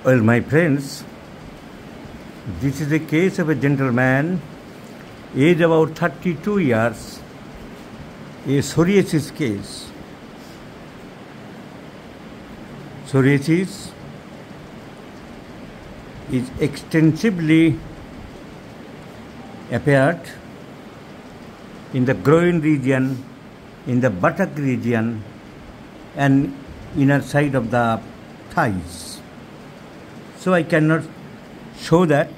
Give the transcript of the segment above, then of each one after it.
Well, my friends, this is a case of a gentleman, age about 32 years, a psoriasis case. Psoriasis is extensively appeared in the groin region, in the buttock region, and inner side of the thighs. So I cannot show that.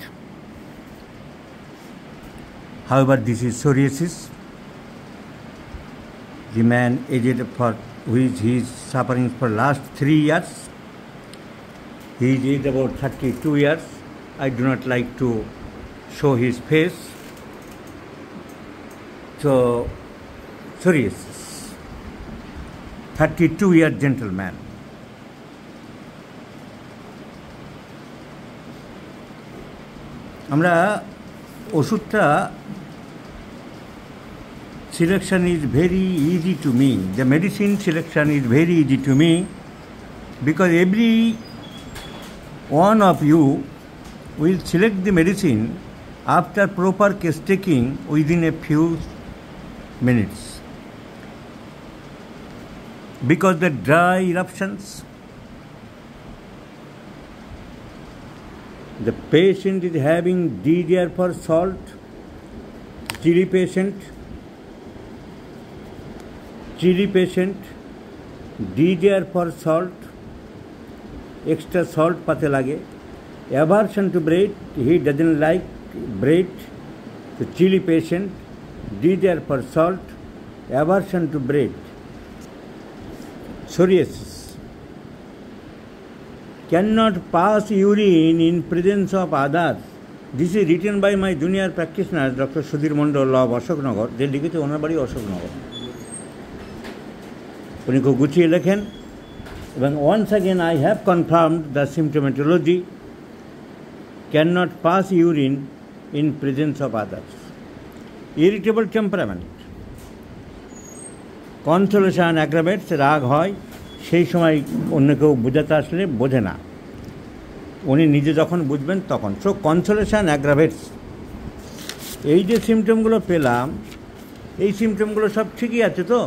However, this is psoriasis. The man aged for which he is suffering for last 3 years. He is aged about 32 years. I do not like to show his face. So, psoriasis. 32-year gentleman. আমরা ওষুধটা selection is very easy to me. The medicine selection is very easy to me because every one of you will select the medicine after proper case taking within a few minutes. Because the dry eruptions, the patient is having DDR for salt, chili patient, DDR for salt, extra salt pate lage, aversion to bread, he doesn't like bread, so chili patient, DDR for salt, aversion to bread. Psoriasis. Cannot pass urine in presence of others. This is written by my junior practitioner, Dr. Sudhir Mondol of Ashoknagar. They লিখেছে ওনার বাড়ি অশোকনগর। উনি খুব গুছিয়ে লেখেন এবং once again I have confirmed the symptomatology. Cannot pass urine in presence of others. Irritable temperament. Consolation aggravates, রাগ হয়, সেই সময় অন্য কেউ বোঝাতে আসলে বোঝে না, উনি নিজে যখন বুঝবেন তখন। So consolation aggravates. এই যে সিমটমগুলো পেলাম, এই সিমটমগুলো সব ঠিকই আছে তো?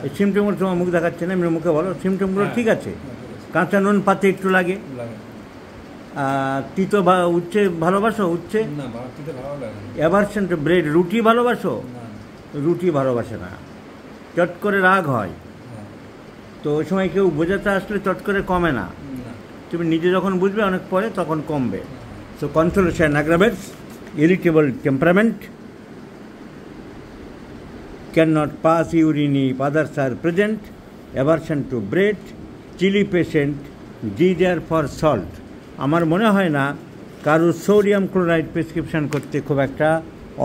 এই সিমটমগুলো তোমার মুখ দেখাচ্ছে না, এমনি মুখে বলো সিমটমগুলো ঠিক আছে। কাঁচা নুন পাতে একটু লাগে, তিতো উচ্ছে ভালোবাসো? উচ্ছে অ্যাভারশন টু ব্রেড। রুটি ভালোবাসো? রুটি ভালোবাসে না। চট করে রাগ হয়, তো ওই সময় কেউ বোঝাতে আসলে চট করে কমে না, তুমি নিজে যখন বুঝবে অনেক পরে তখন কমবে। So consolation aggravates, irritable temperament, can not pass urine if others are present, aversion to bread, chilly patient, desire for salt. আমার মনে হয় না কারোর সোডিয়াম ক্লোরাইড প্রেসক্রিপশন করতে খুব একটা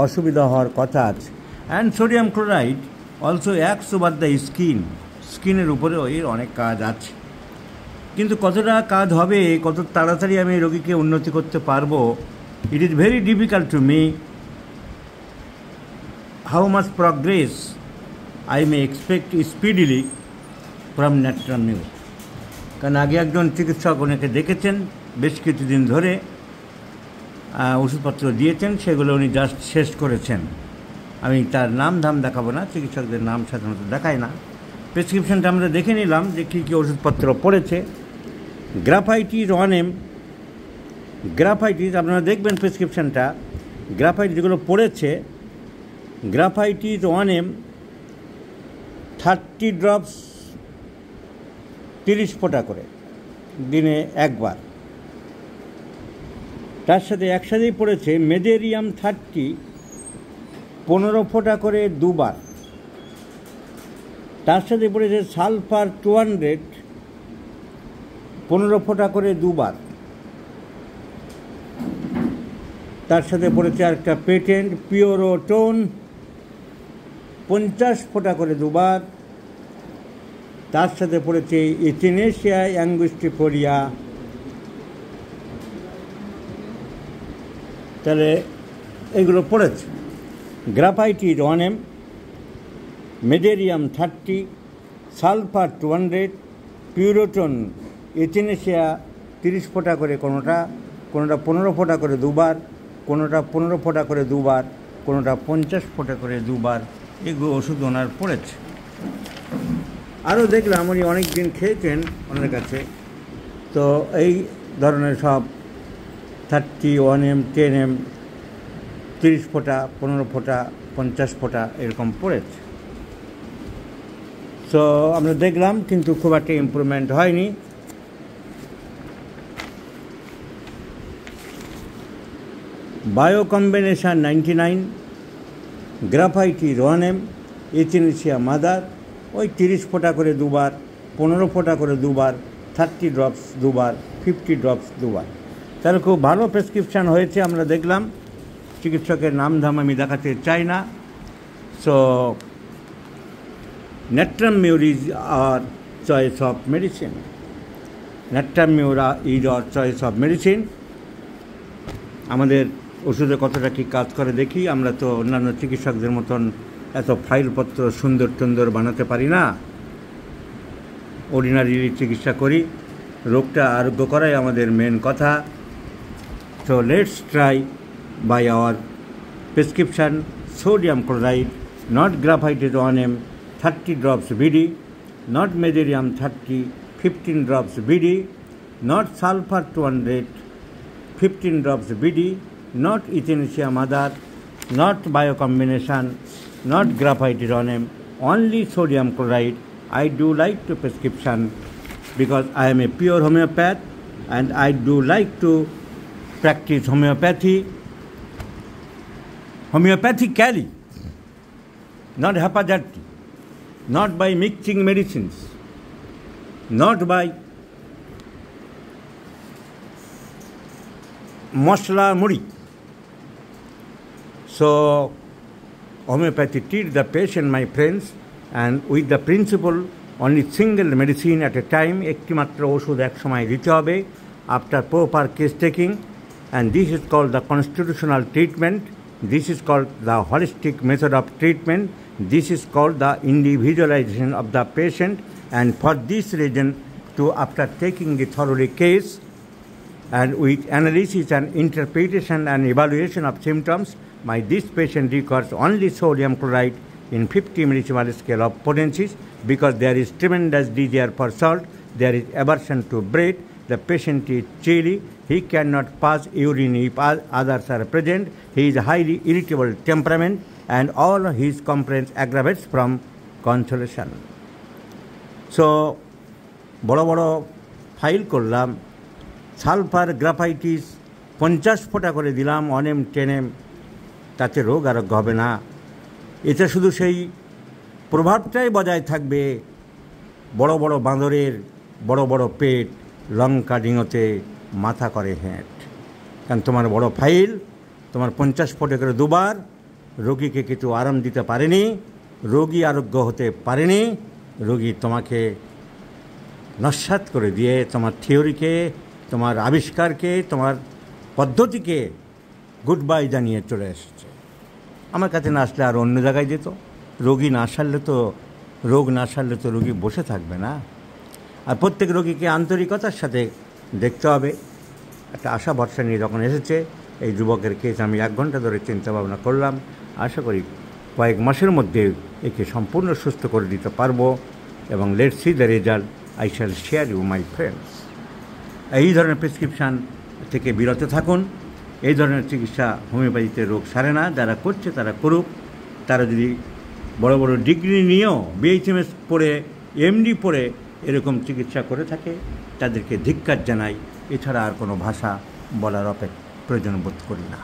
অসুবিধা হওয়ার কথা আছে। And sodium chloride also acts over the skin. স্কিনের উপরেও এর অনেক কাজ আছে, কিন্তু কতটা কাজ হবে, কত তাড়াতাড়ি আমি রোগীকে উন্নতি করতে পারবো, it is very difficult to me. How much progress I may expect speedily from ন্যাটরাম নিউজ। কারণ আগে একজন চিকিৎসক ওনাকে দেখেছেন, বেশ কিছুদিন ধরে ওষুধপত্র দিয়েছেন, সেগুলো উনি জাস্ট শেষ করেছেন। আমি তার নাম ধাম দেখাবো না, চিকিৎসকদের নাম সাধারণত দেখায় না। প্রেসক্রিপশনটা আমরা দেখে নিলাম যে কী কী ওষুধপত্র পড়েছে। গ্রাফাইটিস 1M, গ্রাফাইটিস আপনারা দেখবেন প্রেসক্রিপশনটা, গ্রাফাইট যেগুলো পড়েছে, গ্রাফাইটিস 1M 30 ড্রপস 30 ফোঁটা করে দিনে একবার। তার সাথে একসাথেই পড়েছে মেডেরিয়াম 30 15 ফোঁটা করে দুবার। তার সাথে পড়েছে সালফার 200 15 ফোঁটা করে দুবার। তার সাথে পড়েছে আরেকটা পেটেন্ট পিওরোটোন 50 ফোঁটা করে দুবার। তার সাথে পড়েছে ইথিনেশিয়া অ্যাঙ্গুস্টিফোলিয়া। তাহলে এগুলো পড়েছে। গ্রাফাইটিস 1M, মেডেরিয়াম 30, সালফার 200, পিউরোটন ইথিনেশিয়া 30 ফোঁটা করে, কোনোটা 15 ফোঁটা করে দুবার, কোনোটা 15 ফোঁটা করে দুবার, কোনোটা 50 ফোঁটা করে দুবার, এগুলো ওষুধ ওনার পড়েছে। আরও দেখলাম উনি অনেক দিন খেয়েছেন ওনার কাছে, তো এই ধরনের সব 31M, 10M, 30 ফোঁটা, 15 ফোঁটা, 50 ফোঁটা এরকম পড়েছে। সো আমরা দেখলাম, কিন্তু খুব একটা ইমপ্রুভমেন্ট হয়নি। Bio combination 99, graphites 1M, echinacea mother ওই 30 ফোঁটা করে দুবার, 15 ফোঁটা করে দুবার, 30 ড্রপস দুবার, 50 ড্রপস দুবার। তাহলে খুব ভালো প্রেসক্রিপশান হয়েছে আমরা দেখলাম। চিকিৎসকের নামধাম আমি দেখাতে চাই না। So Natramur is our choice of medicine. Natramur is our choice of medicine. আমাদের ওষুধে কতটা কী কাজ করে দেখি। আমরা তো অন্যান্য চিকিৎসকদের মতন এত ফাইলপত্র সুন্দর টুন্দর বানাতে পারি না। অর্ডিনারি চিকিৎসা করি, রোগটা আরোগ্য করাই আমাদের মেন কথা। So let's try by our prescription sodium chloride, not graphites 1M, 30 drops BD, not mesaterium 30, 15 drops BD, not sulfur 200, 15 drops BD, not Echinacea mother, not biocombination, not graphitis 1M, only sodium chloride. I do like to prescription because I am a pure homeopath and I do like to practice homeopathically, not haphazardly, not by mixing medicines, not by masla muri. So homeopathy treats the patient, my friends, and with the principle only single medicine at a time, একটি মাত্র ওষুধ এক সময় দিতে হবে, after proper case taking, and this is called the constitutional treatment. This is called the holistic method of treatment. This is called the individualization of the patient, and for this reason, after taking the thoroughly case and with analysis and interpretation and evaluation of symptoms, this patient requires only sodium chloride in 50 millisievert scale of potencies, because there is tremendous desire for salt, there is aversion to bread, the patient is chilly, he cannot pass urine if others are present, he is highly irritable temperament, and all his complaints aggravates from consolation. So বড় বড় file করলাম, sulphur graphites 50 ফোঁটা করে দিলাম, 1M 10M, তাতে রোগ আরোগ্য হবে না। এটা শুধু সেই প্রভাবটাই বজায় থাকবে, বড় বড় বাঁদরের বড় বড় পেট, লঙ্কা ডিঙোতে মাথা করে হেঁট। কারণ তোমার বড় ফাইল, তোমার 50 ফোঁটা করে দুবার রোগীকে কিছু আরাম দিতে পারেনি, রোগী আরোগ্য হতে পারেনি, রোগী তোমাকে নস্যাৎ করে দিয়ে তোমার থিওরিকে, তোমার আবিষ্কারকে, তোমার পদ্ধতিকে গুড বাই জানিয়ে চলে এসেছে। আমার কাছে না আসলে আর অন্য জায়গায় যেত। রোগী না সারলে তো, রোগ না সারলে তো রোগী বসে থাকবে না। আর প্রত্যেক রোগীকে আন্তরিকতার সাথে দেখতে হবে। একটা আশা ভরসা নিয়ে যখন এসেছে, এই যুবকের কেস আমি 1 ঘন্টা ধরে চিন্তা ভাবনা করলাম। আশা করি কয়েক মাসের মধ্যে একে সম্পূর্ণ সুস্থ করে দিতে পারবো, এবং let's see the result, I shall share you my friends. এই ধরনের প্রেসক্রিপশান থেকে বিরত থাকুন। এই ধরনের চিকিৎসা হোমিওপ্যাথিতে রোগ সারে না। যারা করছে তারা করুক। তারা যদি বড় বড় ডিগ্রি নিয়েও BHMS পড়ে, MD পড়ে এরকম চিকিৎসা করে থাকে, তাদেরকে ধিক্কার জানাই। এছাড়া আর কোনো ভাষা বলার প্রয়োজন বোধ করি না।